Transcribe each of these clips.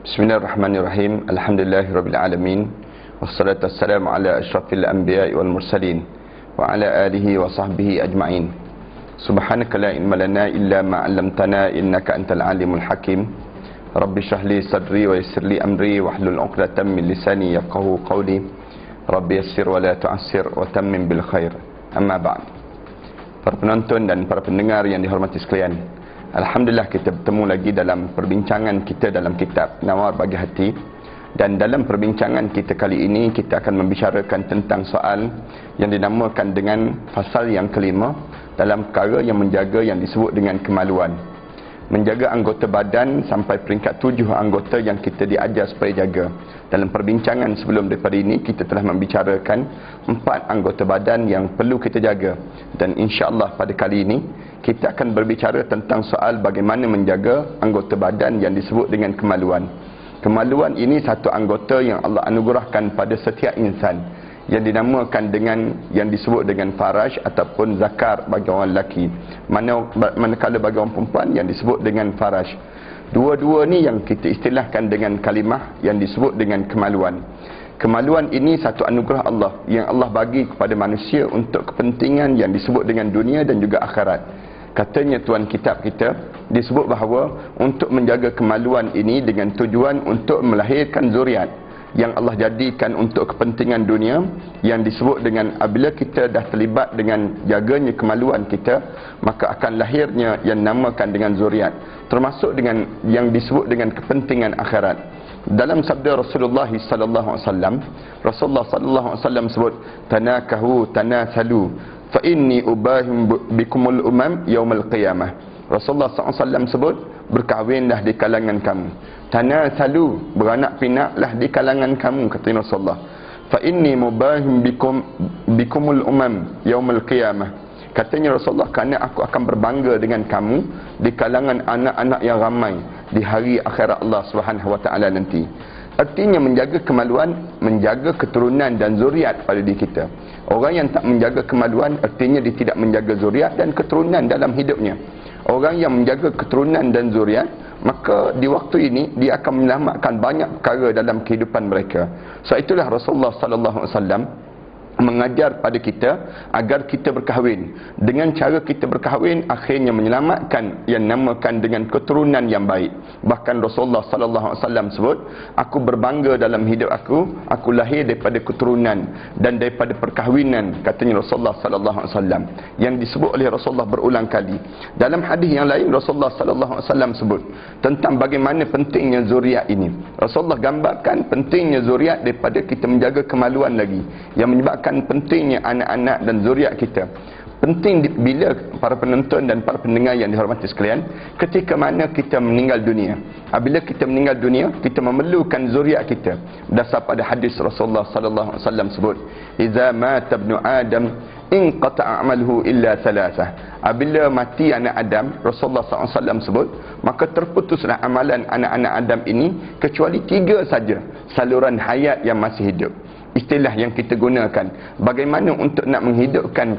Bismillahirrahmanirrahim. Alhamdulillahirabbil alamin. Wassalatu wassalamu ala asyrafil anbiya'i wal mursalin wa ala alihi wa sahbihi ajma'in. Subhanaka la ilma lana illa ma 'allamtana innaka antal alimul hakim. Rabbi shrah li sadri wa yassir li amri wahlul 'uqdatam min lisani yafqahu qawli. Rabbi yassir wa la tu'assir wa tammim bil khair. Amma ba'd. Para penonton dan para pendengar yang dihormati sekalian, alhamdulillah kita bertemu lagi dalam perbincangan kita dalam kitab Nawar Bagi Hati. Dan dalam perbincangan kita kali ini, kita akan membicarakan tentang soal yang dinamakan dengan fasal yang kelima dalam perkara yang menjaga yang disebut dengan kemaluan. Menjaga anggota badan sampai peringkat 7 anggota yang kita diajar supaya jaga. Dalam perbincangan sebelum daripada ini, kita telah membicarakan 4 anggota badan yang perlu kita jaga. Dan insya-Allah pada kali ini kita akan berbicara tentang soal bagaimana menjaga anggota badan yang disebut dengan kemaluan. Kemaluan ini satu anggota yang Allah anugerahkan pada setiap insan, yang dinamakan dengan yang disebut dengan faraj ataupun zakar bagi orang lelaki. Manakala bagi orang perempuan yang disebut dengan faraj. Dua-dua ni yang kita istilahkan dengan kalimah yang disebut dengan kemaluan. Kemaluan ini satu anugerah Allah yang Allah bagi kepada manusia untuk kepentingan yang disebut dengan dunia dan juga akhirat. Katanya tuan kitab kita disebut bahawa untuk menjaga kemaluan ini dengan tujuan untuk melahirkan zuriat yang Allah jadikan untuk kepentingan dunia, yang disebut dengan apabila kita dah terlibat dengan jaganya kemaluan kita, maka akan lahirnya yang namakan dengan zuriat, termasuk dengan yang disebut dengan kepentingan akhirat. Dalam sabda Rasulullah sallallahu alaihi wasallam, Rasulullah sallallahu alaihi wasallam sebut, tanakahu tanasalu fa inni ubahim bikumul umam yaumal qiyamah. Rasulullah SAW sebut, berkahwinlah di kalangan kamu. Tanasalu, beranak pinaklah di kalangan kamu, kata Rasulullah. Fa inni mubahim bikumul umam yaumal qiyamah. Katanya Rasulullah, kerana aku akan berbangga dengan kamu di kalangan anak-anak yang ramai di hari akhirat Allah Subhanahu wa taala nanti. Artinya menjaga kemaluan, menjaga keturunan dan zuriat pada diri kita. Orang yang tak menjaga kemaluan, artinya dia tidak menjaga zuriat dan keturunan dalam hidupnya. Orang yang menjaga keturunan dan zuriat, maka di waktu ini dia akan menyelamatkan banyak perkara dalam kehidupan mereka. So itulah Rasulullah sallallahu alaihi wasallam mengajar pada kita agar kita berkahwin. Dengan cara kita berkahwin, akhirnya menyelamatkan yang namakan dengan keturunan yang baik. Bahkan Rasulullah sallallahu alaihi wasallam sebut, aku berbangga dalam hidup aku lahir daripada keturunan dan daripada perkahwinan, katanya Rasulullah sallallahu alaihi wasallam, yang disebut oleh Rasulullah berulang kali. Dalam hadis yang lain, Rasulullah sallallahu alaihi wasallam sebut tentang bagaimana pentingnya zuriat ini. Rasulullah gambarkan pentingnya zuriat daripada kita menjaga kemaluan lagi, yang menyebabkan pentingnya anak-anak dan zuriat kita. Penting bila para penonton dan para pendengar yang dihormati sekalian, ketika mana kita meninggal dunia. Apabila kita meninggal dunia, kita memerlukan zuriat kita. Dasar pada hadis Rasulullah sallallahu alaihi wasallam sebut, "Idza mata ibnu Adam inqata'a 'amaluhu illa thalathah." Apabila mati anak Adam, Rasulullah sallallahu alaihi wasallam sebut, maka terputuslah amalan anak-anak Adam ini kecuali 3 saja saluran hayat yang masih hidup. Istilah yang kita gunakan, bagaimana untuk nak menghidupkan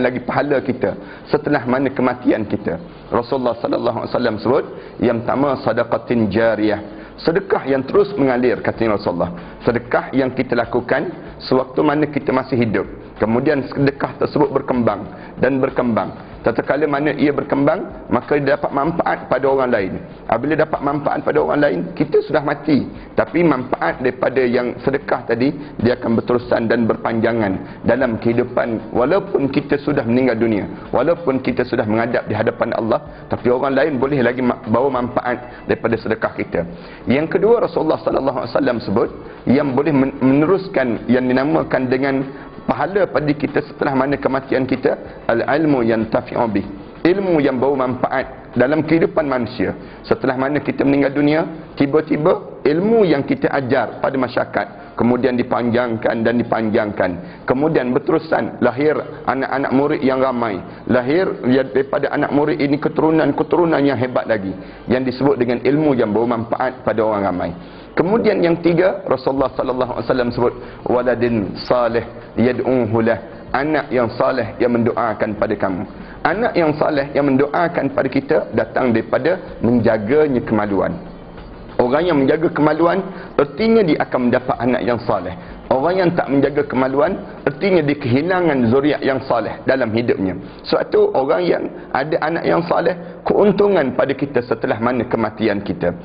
lagi pahala kita setelah mana kematian kita. Rasulullah sallallahu alaihi wasallam sebut, yang pertama sadaqatin jariyah, sedekah yang terus mengalir, kata Rasulullah. Sedekah yang kita lakukan sewaktu mana kita masih hidup, kemudian sedekah tersebut berkembang dan berkembang. Tatkala mana ia berkembang, maka dia dapat manfaat pada orang lain. Apabila dapat manfaat pada orang lain, kita sudah mati, tapi manfaat daripada yang sedekah tadi, dia akan berterusan dan berpanjangan dalam kehidupan. Walaupun kita sudah meninggal dunia, walaupun kita sudah menghadap di hadapan Allah, tapi orang lain boleh lagi bawa manfaat daripada sedekah kita. Yang kedua, Rasulullah sallallahu alaihi wasallam sebut, yang boleh meneruskan yang dinamakan dengan pahala pada kita setelah mana kematian kita, al-ilmu yantafi'u bih, ilmu yang bawa manfaat dalam kehidupan manusia. Setelah mana kita meninggal dunia, tiba-tiba ilmu yang kita ajar pada masyarakat kemudian dipanjangkan, kemudian berterusan, lahir anak-anak murid yang ramai, lahir daripada anak murid ini keturunan yang hebat lagi, yang disebut dengan ilmu yang bawa manfaat pada orang ramai. Kemudian yang tiga, Rasulullah sallallahu alaihi wasallam sebut, waladin salih yad'uhu lah, anak yang saleh yang mendoakan pada kamu. Anak yang saleh yang mendoakan pada kita datang daripada menjaganya kemaluan. Orang yang menjaga kemaluan, ertinya dia akan mendapat anak yang saleh. Orang yang tak menjaga kemaluan, ertinya dia kehilangan zuriat yang saleh dalam hidupnya. Sebab tu orang yang ada anak yang saleh, keuntungan pada kita setelah mana kematian kita.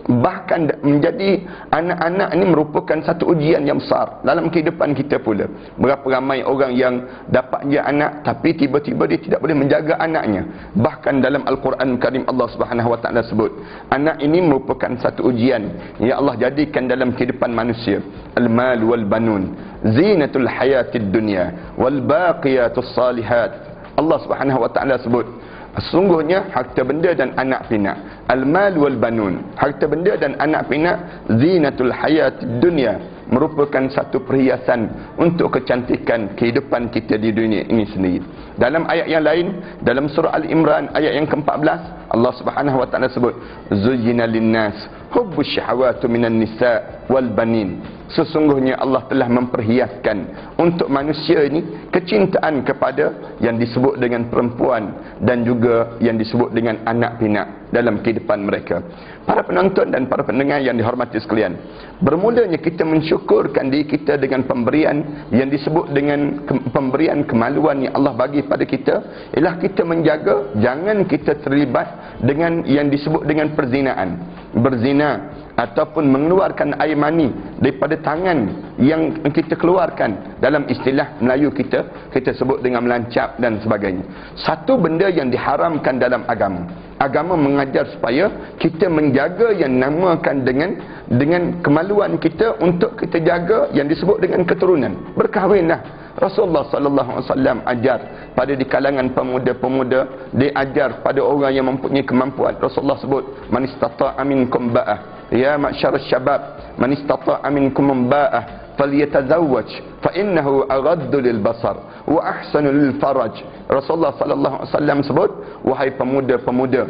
Bahkan menjadi anak-anak ini merupakan satu ujian yang besar dalam kehidupan kita pula. Berapa ramai orang yang dapat je anak, tapi tiba-tiba dia tidak boleh menjaga anaknya. Bahkan dalam Al-Quran Karim Allah Subhanahu Wa Taala sebut, anak ini merupakan satu ujian yang Allah jadikan dalam kehidupan manusia. Al-mal wal banun zinatul hayatid dunya wal baqiyatus salihat. Allah Subhanahu Wa Taala sebut, sesungguhnya harta benda dan anak pinak, al-mal wal banun, harta benda dan anak pinak, zinatul hayatid dunya, merupakan satu perhiasan untuk kecantikan kehidupan kita di dunia ini sendiri. Dalam ayat yang lain, dalam surah Al-Imran ayat yang ke-14, Allah Subhanahu Wa Taala sebut, zuyyina linnas hubbus syahawati minan nisa wal banin. Sesungguhnya Allah telah memperhiaskan untuk manusia ini kecintaan kepada yang disebut dengan perempuan dan juga yang disebut dengan anak pinak dalam kehidupan mereka. Para penonton dan para pendengar yang dihormati sekalian, bermulanya kita mensyukurkan diri kita dengan pemberian yang disebut dengan pemberian kemaluan yang Allah bagi pada kita, ialah kita menjaga jangan kita terlibat dengan yang disebut dengan perzinaan, berzina ataupun mengeluarkan air mani daripada tangan yang kita keluarkan. Dalam istilah Melayu kita sebut dengan melancap dan sebagainya. Satu benda yang diharamkan dalam agama. Agama mengajar supaya kita menjaga yang namakan dengan kemaluan kita untuk kita jaga yang disebut dengan keturunan. Berkahwinlah. Rasulullah sallallahu alaihi wasallam ajar pada di kalangan pemuda-pemuda, dia ajar pada orang yang mempunyai kemampuan. Rasulullah sebut, man istata'a minkum ba'ah, ya ma'syar syabab, man istata'a minkum ba'ah falyatazawwaj fa innahu aghaddu lil basar wa ahsanu lil faraj. Rasulullah sallallahu alaihi wasallam sebut, wahai pemuda-pemuda,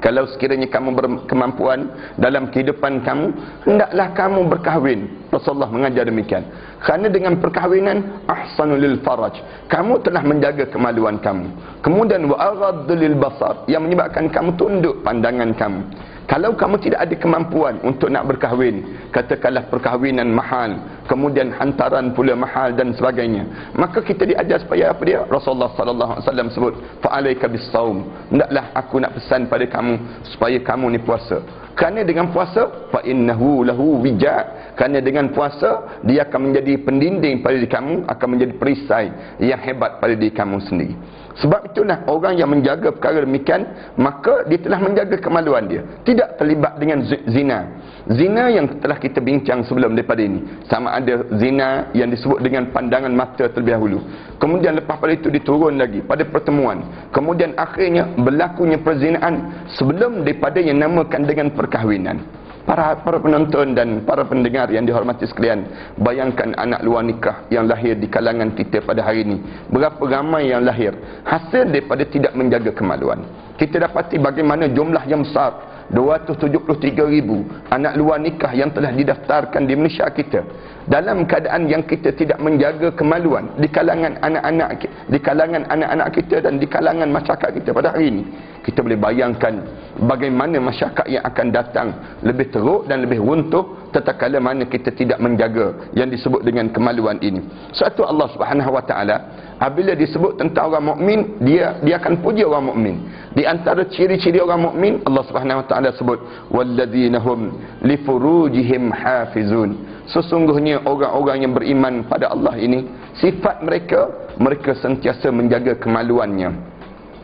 kalau sekiranya kamu berkemampuan dalam kehidupan kamu, hendaklah kamu berkahwin. Rasulullah mengajar demikian. Kerana dengan perkahwinan, ahsanul lil faraj, kamu telah menjaga kemaluan kamu. Kemudian wa aghaddu lil basar, yang menyebabkan kamu tunduk pandangan kamu. Kalau kamu tidak ada kemampuan untuk nak berkahwin, katakanlah perkahwinan mahal, kemudian hantaran pula mahal dan sebagainya, maka kita diajar supaya apa dia? Rasulullah sallallahu alaihi wasallam sebut, fa'alaika bis-saum, hendaklah aku nak pesan pada kamu supaya kamu ni puasa. Kerana dengan puasa, fa innahu lahu wija, kerana dengan puasa dia akan menjadi pendinding pada diri kamu, akan menjadi perisai yang hebat pada diri kamu sendiri. Sebab itulah orang yang menjaga perkara demikian, maka dia telah menjaga kemaluan dia, tidak terlibat dengan zina. Zina yang telah kita bincang sebelum daripada ini, sama ada zina yang disebut dengan pandangan mata terlebih dahulu, kemudian lepas pada itu diturun lagi pada pertemuan, kemudian akhirnya berlakunya perzinaan sebelum daripada yang namakan dengan perkahwinan. Para penonton dan para pendengar yang dihormati sekalian, bayangkan anak luar nikah yang lahir di kalangan kita pada hari ini. Berapa ramai yang lahir hasil daripada tidak menjaga kemaluan. Kita dapati bagaimana jumlah yang besar, 273,000 anak luar nikah yang telah didaftarkan di Malaysia kita, dalam keadaan yang kita tidak menjaga kemaluan di kalangan anak-anak kita dan di kalangan masyarakat kita pada hari ini. Kita boleh bayangkan bagaimana masyarakat yang akan datang lebih teruk dan lebih runtuh tatkala mana kita tidak menjaga yang disebut dengan kemaluan ini. Satu, Allah Subhanahu Wa Taala apabila disebut tentang orang mukmin, dia akan puji orang mukmin. Di antara ciri-ciri orang mukmin, Allah Subhanahu Wa Taala sebut, walladzina hum li furujihim hafizun. Sesungguhnya orang-orang yang beriman pada Allah ini, sifat mereka sentiasa menjaga kemaluannya.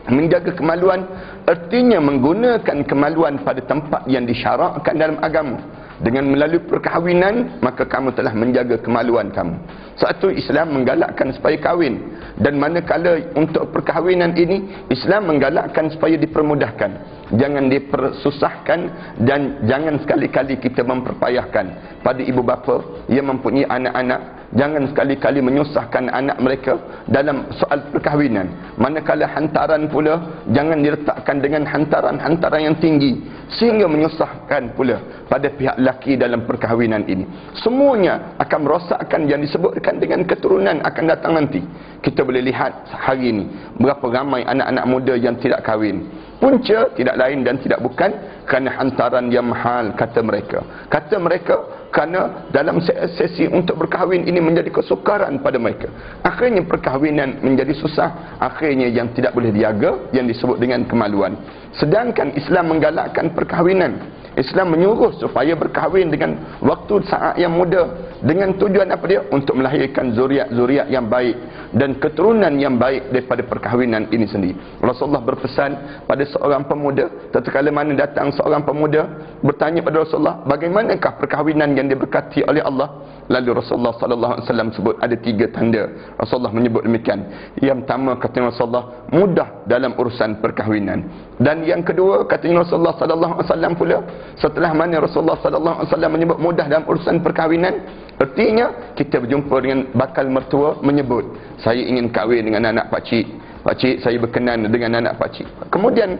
Menjaga kemaluan artinya menggunakan kemaluan pada tempat yang disyarakkan dalam agama. Dengan melalui perkahwinan, maka kamu telah menjaga kemaluan kamu. Satu, Islam menggalakkan supaya kahwin, dan manakala untuk perkahwinan ini Islam menggalakkan supaya dipermudahkan, jangan dipersusahkan, dan jangan sekali-kali kita memperpayahkan pada ibu bapa yang mempunyai anak-anak. Jangan sekali-kali menyusahkan anak mereka dalam soal perkahwinan. Manakala hantaran pula, jangan diletakkan dengan hantaran-hantaran yang tinggi sehingga menyusahkan pula pada pihak lelaki dalam perkahwinan ini. Semuanya akan merosakkan yang disebutkan dengan keturunan akan datang nanti. Kita boleh lihat hari ini berapa ramai anak-anak muda yang tidak kahwin. Punca tidak lain dan tidak bukan kerana hantaran yang mahal, kata mereka. Kata mereka kerana dalam sesi untuk berkahwin ini menjadi kesukaran pada mereka. Akhirnya perkahwinan menjadi susah. Akhirnya yang tidak boleh dijaga, yang disebut dengan kemaluan. Sedangkan Islam menggalakkan perkahwinan. Islam menyuruh supaya berkahwin dengan waktu saat yang muda. Dengan tujuan apa dia? Untuk melahirkan zuriat-zuriat yang baik dan keturunan yang baik daripada perkahwinan ini sendiri. Rasulullah berpesan pada seorang pemuda, tatkala mana datang seorang pemuda bertanya pada Rasulullah, bagaimanakah perkahwinan yang diberkati oleh Allah? Lalu Rasulullah sallallahu alaihi wasallam sebut ada 3 tanda. Rasulullah menyebut demikian. Yang pertama, kata Rasulullah, mudah dalam urusan perkahwinan. Dan yang kedua, kata Rasulullah sallallahu alaihi wasallam pula, setelah mana Rasulullah sallallahu alaihi wasallam menyebut mudah dalam urusan perkahwinan, artinya kita berjumpa dengan bakal mertua menyebut, saya ingin kahwin dengan anak pakcik. Pakcik, saya berkenan dengan anak pakcik. Kemudian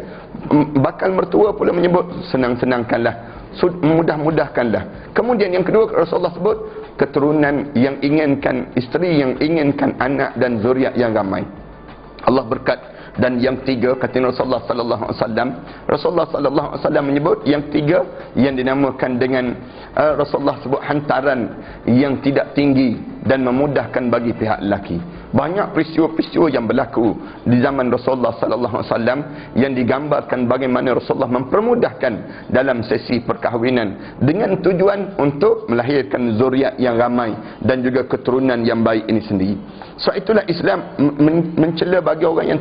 bakal mertua pula menyebut, senang-senangkanlah, mudah-mudahkanlah. Kemudian yang kedua Rasulullah sebut, keturunan yang inginkan, isteri yang inginkan anak dan zuriat yang ramai. Allah berkat. Dan yang tiga, kata Rasulullah sallallahu alaihi wasallam, Rasulullah sallallahu alaihi wasallam menyebut yang tiga yang dinamakan dengan Rasulullah sebut hantaran yang tidak tinggi dan memudahkan bagi pihak lelaki. Banyak peristiwa-peristiwa yang berlaku di zaman Rasulullah sallallahu alaihi wasallam yang digambarkan bagaimana Rasulullah mempermudahkan dalam sesi perkahwinan dengan tujuan untuk melahirkan zuriat yang ramai dan juga keturunan yang baik ini sendiri. Sebab itulah Islam mencela bagi orang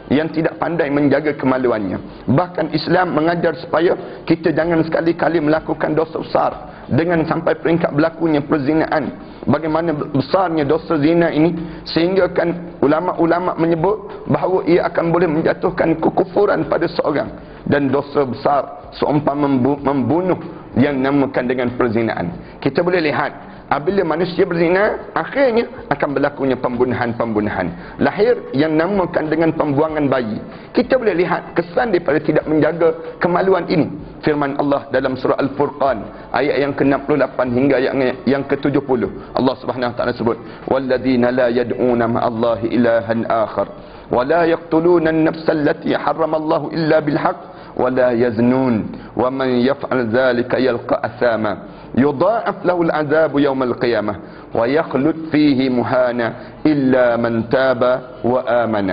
yang tidak pandai menjaga kemaluannya. Bahkan Islam mengajar supaya kita jangan sekali-kali melakukan dosa besar dengan sampai peringkat berlakunya perzinaan. Bagaimana besarnya dosa zina ini, sehingga kan ulama-ulama menyebut bahawa ia akan boleh menjatuhkan kekufuran pada seorang, dan dosa besar seumpama membunuh yang namakan dengan perzinaan. Kita boleh lihat apabila manusia berzina, akhirnya akan berlakunya pembunuhan-pembunuhan. Lahir yang namakan dengan pembuangan bayi. Kita boleh lihat kesan daripada tidak menjaga kemaluan ini. Firman Allah dalam surah Al-Furqan, ayat yang ke-68 hingga ayat yang ke-70. Allah Subhanahu wa taala sebut, "Walladzina la yad'una ma'allahi ilahan akhar, wa la yaqtuluna an-nafsa allati harrama Allahu illa bil haqq, wa la yaznun, wa man yaf'al dhalika yalqa athama. يضاعف له العذاب يوم القيامة ويخلد فيه مهانا إلا من تاب وآمن."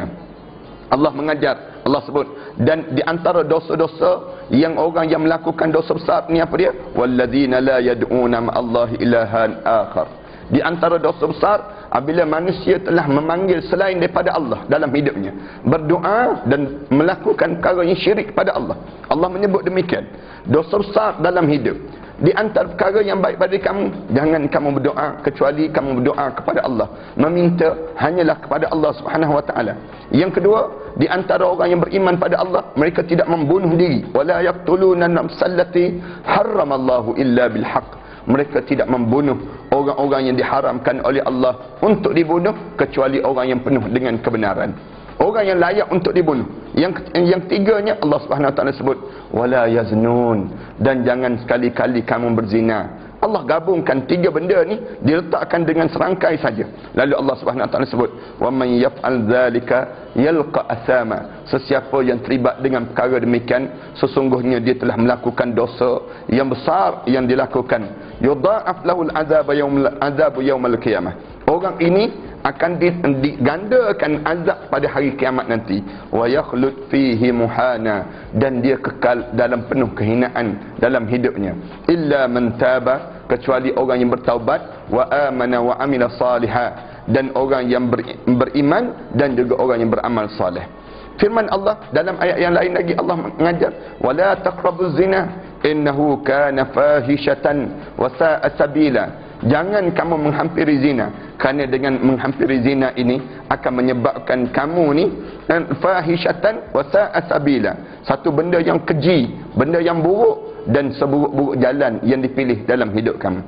Allah mengajar, Allah sebut, dan di antara dosa-dosa yang orang yang melakukan dosa besar ni apa dia? Walladzina la yad'una ma'allahi ilahan akhar. Di antara dosa besar apabila manusia telah memanggil selain daripada Allah dalam hidupnya, berdoa dan melakukan perkara yang syirik pada Allah. Allah menyebut demikian. Dosa besar dalam hidup. Di antara perkara yang baik pada kamu, jangan kamu berdoa kecuali kamu berdoa kepada Allah, meminta hanyalah kepada Allah Subhanahu wa taala. Yang kedua, di antara orang yang beriman pada Allah, mereka tidak membunuh diri. Wala yaqtuluna an-nafsallati harramallahu illa bil haqq. Mereka tidak membunuh orang-orang yang diharamkan oleh Allah untuk dibunuh kecuali orang yang penuh dengan kebenaran, orang yang layak untuk dibunuh. Yang tiganya Allah Subhanahu wa taala sebut, wala yaznun, dan jangan sekali-kali kamu berzina. Allah gabungkan tiga benda ni, diletakkan dengan serangkai saja. Lalu Allah Subhanahu wa taala sebut, wa man yaf'al dzalika yalqa athama. Sesiapa yang terlibat dengan perkara demikian, sesungguhnya dia telah melakukan dosa yang besar yang dilakukan. Yudha'af lahul azabu yaumal qiyamah. Orang ini akan digandakan azab pada hari kiamat nanti. Wa yakhlud fihi muhana, dan dia kekal dalam penuh kehinaan dalam hidupnya. Illa man taba, kecuali orang yang bertaubat, wa amana wa amila salihah, dan orang yang beriman dan juga orang yang beramal saleh. Firman Allah dalam ayat yang lain lagi, Allah mengajar, wala taqrabuz zina innahu kana fahishatan wa sa'a sabila. Jangan kamu menghampiri zina, kerana dengan menghampiri zina ini akan menyebabkan kamu ni fahishatan wa sa'a sabila, satu benda yang keji, benda yang buruk, dan seburuk-buruk jalan yang dipilih dalam hidup kamu.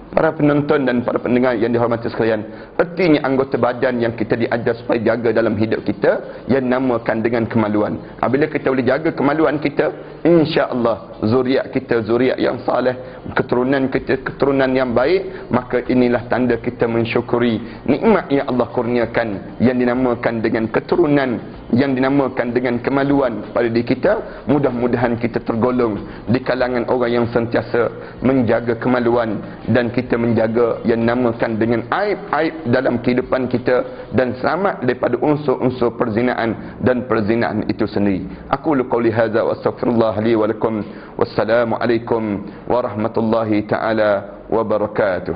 Para penonton dan para pendengar yang dihormati sekalian, artinya anggota badan yang kita diajar supaya jaga dalam hidup kita yang namakan dengan kemaluan. Apabila kita boleh jaga kemaluan kita, insya-Allah zuriat kita zuriat yang saleh, keturunan kita keturunan yang baik, maka inilah tanda kita mensyukuri nikmat yang Allah kurniakan yang dinamakan dengan keturunan yang dinamakan dengan kemaluan pada diri kita, mudah-mudahan kita tergolong di kalangan orang yang sentiasa menjaga kemaluan, dan kita menjaga yang namakan dengan aib-aib dalam kehidupan kita, dan selamat daripada unsur-unsur perzinaan dan perzinaan itu sendiri. Aku qauli hadza wa astaghfirullah li wa lakum. Wassalamualaikum warahmatullahi taala wabarakatuh.